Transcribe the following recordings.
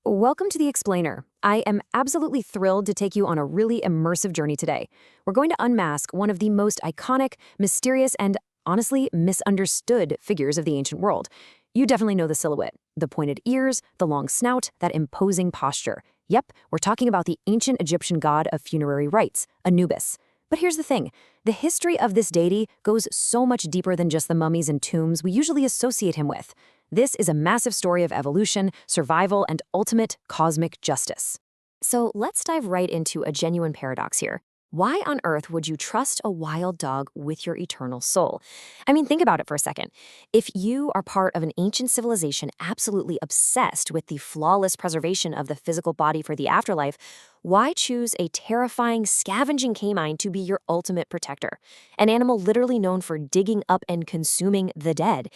Welcome to The Explainer. I am absolutely thrilled to take you on a really immersive journey today. We're going to unmask one of the most iconic, mysterious, and honestly misunderstood figures of the ancient world. You definitely know the silhouette, the pointed ears, the long snout, that imposing posture. Yep, we're talking about the ancient Egyptian god of funerary rites, Anubis. But here's the thing, the history of this deity goes so much deeper than just the mummies and tombs we usually associate him with. This is a massive story of evolution, survival, and ultimate cosmic justice. So let's dive right into a genuine paradox here. Why on earth would you trust a wild dog with your eternal soul? I mean, think about it for a second. If you are part of an ancient civilization absolutely obsessed with the flawless preservation of the physical body for the afterlife, why choose a terrifying, scavenging canine to be your ultimate protector? An animal literally known for digging up and consuming the dead.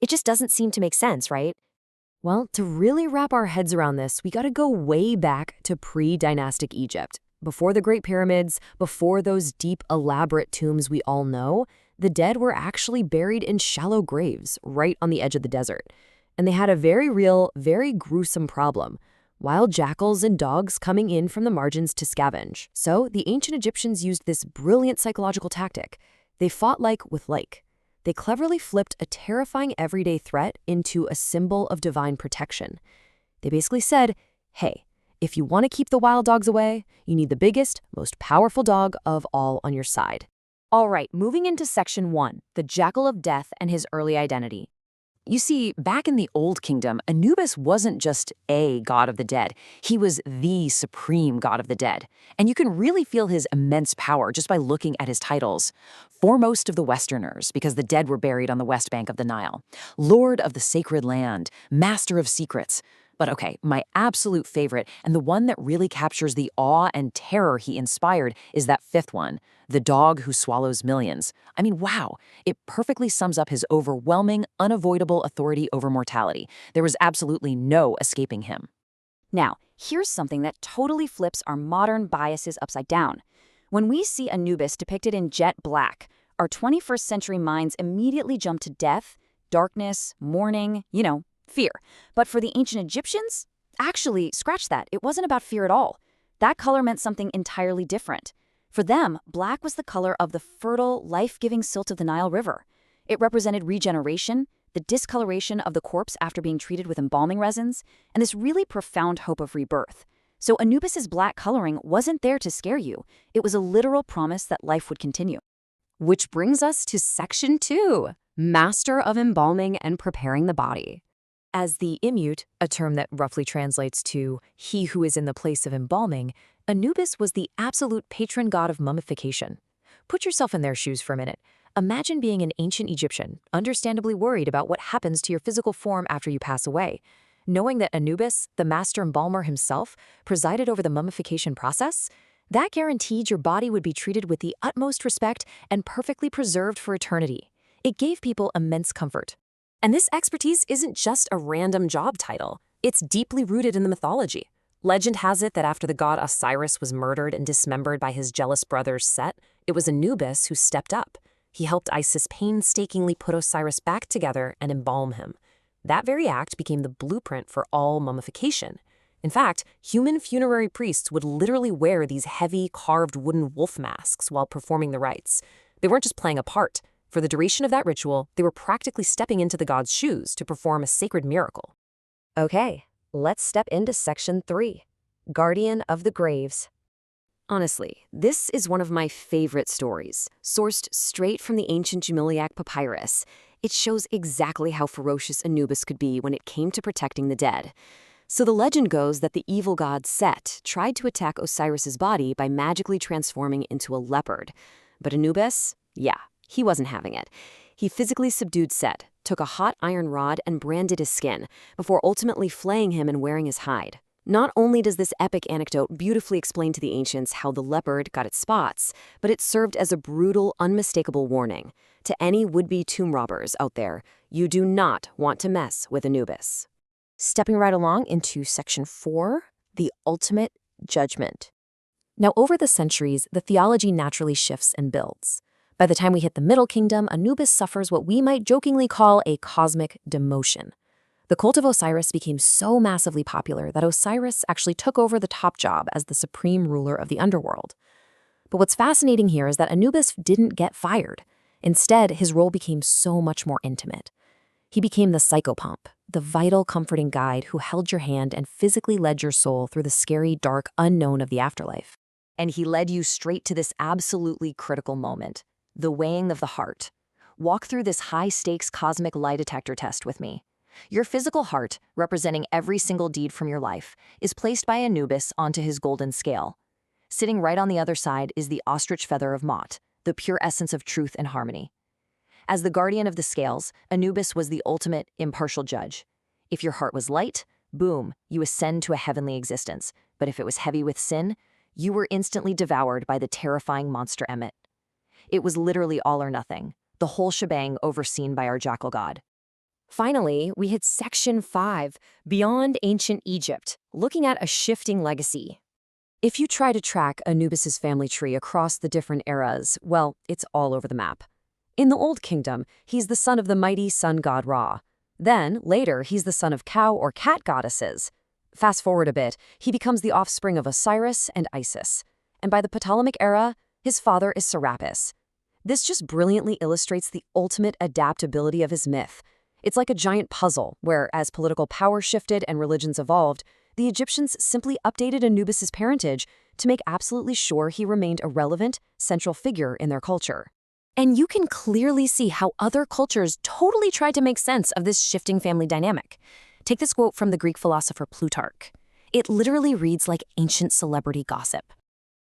It just doesn't seem to make sense, right? Well, to really wrap our heads around this, we gotta go way back to pre-dynastic Egypt. Before the Great Pyramids, before those deep, elaborate tombs we all know, the dead were actually buried in shallow graves right on the edge of the desert. And they had a very real, very gruesome problem. Wild jackals and dogs coming in from the margins to scavenge. So the ancient Egyptians used this brilliant psychological tactic. They fought like with like. They cleverly flipped a terrifying everyday threat into a symbol of divine protection. They basically said, hey, if you want to keep the wild dogs away, you need the biggest, most powerful dog of all on your side. All right, moving into section 1, the jackal of death and his early identity. You see, back in the Old Kingdom, Anubis wasn't just a god of the dead. He was the supreme god of the dead. And you can really feel his immense power just by looking at his titles. Foremost of the Westerners, because the dead were buried on the west bank of the Nile. Lord of the sacred land, master of secrets. But okay, my absolute favorite, and the one that really captures the awe and terror he inspired, is that fifth one, the dog who swallows millions. I mean, wow, it perfectly sums up his overwhelming, unavoidable authority over mortality. There was absolutely no escaping him. Now, here's something that totally flips our modern biases upside down. When we see Anubis depicted in jet black, our 21st century minds immediately jump to death, darkness, mourning, fear. But for the ancient Egyptians, actually, scratch that. It wasn't about fear at all. That color meant something entirely different. For them, black was the color of the fertile, life-giving silt of the Nile River. It represented regeneration, the discoloration of the corpse after being treated with embalming resins, and this really profound hope of rebirth. So Anubis's black coloring wasn't there to scare you. It was a literal promise that life would continue. Which brings us to section 2, master of embalming and preparing the body. As the immute, a term that roughly translates to he who is in the place of embalming, Anubis was the absolute patron god of mummification. Put yourself in their shoes for a minute. Imagine being an ancient Egyptian, understandably worried about what happens to your physical form after you pass away. Knowing that Anubis, the master embalmer himself, presided over the mummification process, that guaranteed your body would be treated with the utmost respect and perfectly preserved for eternity. It gave people immense comfort. And this expertise isn't just a random job title. It's deeply rooted in the mythology. Legend has it that after the god Osiris was murdered and dismembered by his jealous brothers Set, it was Anubis who stepped up. He helped Isis painstakingly put Osiris back together and embalm him. That very act became the blueprint for all mummification. In fact, human funerary priests would literally wear these heavy, carved wooden wolf masks while performing the rites. They weren't just playing a part. For the duration of that ritual, they were practically stepping into the god's shoes to perform a sacred miracle. Okay, let's step into section 3, guardian of the graves. Honestly, this is one of my favorite stories, sourced straight from the ancient Jumiliac papyrus. It shows exactly how ferocious Anubis could be when it came to protecting the dead. So the legend goes that the evil god Set tried to attack Osiris's body by magically transforming into a leopard. But Anubis, yeah, he wasn't having it. He physically subdued Set, took a hot iron rod and branded his skin, before ultimately flaying him and wearing his hide. Not only does this epic anecdote beautifully explain to the ancients how the leopard got its spots, but it served as a brutal, unmistakable warning. To any would-be tomb robbers out there, you do not want to mess with Anubis. Stepping right along into section 4, the ultimate judgment. Now, over the centuries, the theology naturally shifts and builds. By the time we hit the Middle Kingdom, Anubis suffers what we might jokingly call a cosmic demotion. The cult of Osiris became so massively popular that Osiris actually took over the top job as the supreme ruler of the underworld. But what's fascinating here is that Anubis didn't get fired. Instead, his role became so much more intimate. He became the psychopomp, the vital, comforting guide who held your hand and physically led your soul through the scary, dark unknown of the afterlife. And he led you straight to this absolutely critical moment, the weighing of the heart. Walk through this high-stakes cosmic lie detector test with me. Your physical heart, representing every single deed from your life, is placed by Anubis onto his golden scale. Sitting right on the other side is the ostrich feather of Mot, the pure essence of truth and harmony. As the guardian of the scales, Anubis was the ultimate, impartial judge. If your heart was light, boom, you ascend to a heavenly existence. But if it was heavy with sin, you were instantly devoured by the terrifying monster Emmet. It was literally all or nothing, the whole shebang overseen by our jackal god. Finally, we hit Section 5, Beyond Ancient Egypt, looking at a shifting legacy. If you try to track Anubis's family tree across the different eras, well, it's all over the map. In the Old Kingdom, he's the son of the mighty sun god Ra. Then, later, he's the son of cow or cat goddesses. Fast forward a bit, he becomes the offspring of Osiris and Isis. And by the Ptolemaic era, his father is Serapis. This just brilliantly illustrates the ultimate adaptability of his myth. It's like a giant puzzle where, as political power shifted and religions evolved, the Egyptians simply updated Anubis's parentage to make absolutely sure he remained a relevant, central figure in their culture. And you can clearly see how other cultures totally tried to make sense of this shifting family dynamic. Take this quote from the Greek philosopher Plutarch. It literally reads like ancient celebrity gossip.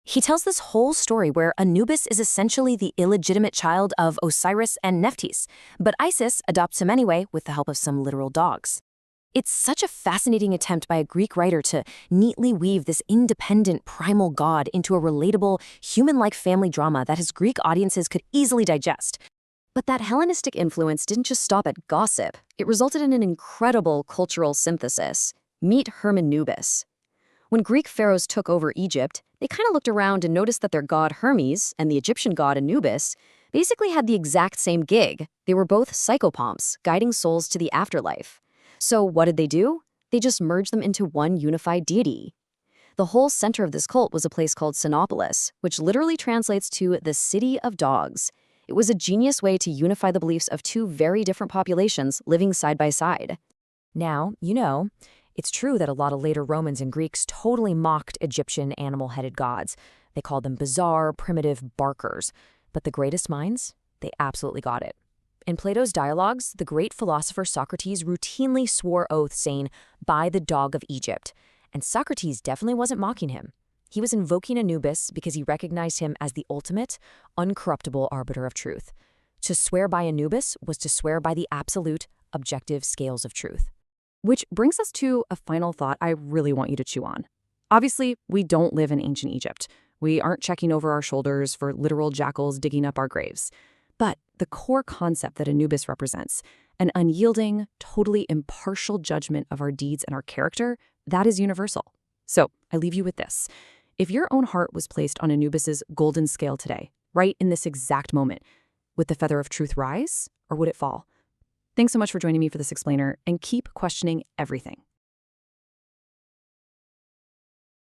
He tells this whole story where Anubis is essentially the illegitimate child of Osiris and Nephthys, but Isis adopts him anyway with the help of some literal dogs. It's such a fascinating attempt by a Greek writer to neatly weave this independent primal god into a relatable, human-like family drama that his Greek audiences could easily digest. But that Hellenistic influence didn't just stop at gossip. It resulted in an incredible cultural synthesis. Meet Hermanubis. When Greek pharaohs took over Egypt, they kind of looked around and noticed that their god Hermes and the Egyptian god Anubis basically had the exact same gig. They were both psychopomps, guiding souls to the afterlife. So what did they do? They just merged them into one unified deity. The whole center of this cult was a place called Sinopolis, which literally translates to the city of dogs. It was a genius way to unify the beliefs of two very different populations living side by side. Now, it's true that a lot of later Romans and Greeks totally mocked Egyptian animal-headed gods. They called them bizarre, primitive barkers. But the greatest minds, they absolutely got it. In Plato's dialogues, the great philosopher Socrates routinely swore oaths saying, "By the dog of Egypt." And Socrates definitely wasn't mocking him. He was invoking Anubis because he recognized him as the ultimate, uncorruptible arbiter of truth. To swear by Anubis was to swear by the absolute, objective scales of truth. Which brings us to a final thought I really want you to chew on. Obviously, we don't live in ancient Egypt. We aren't checking over our shoulders for literal jackals digging up our graves. But the core concept that Anubis represents, an unyielding, totally impartial judgment of our deeds and our character, that is universal. So I leave you with this. If your own heart was placed on Anubis's golden scale today, right in this exact moment, would the feather of truth rise or would it fall? Thanks so much for joining me for this explainer, and keep questioning everything.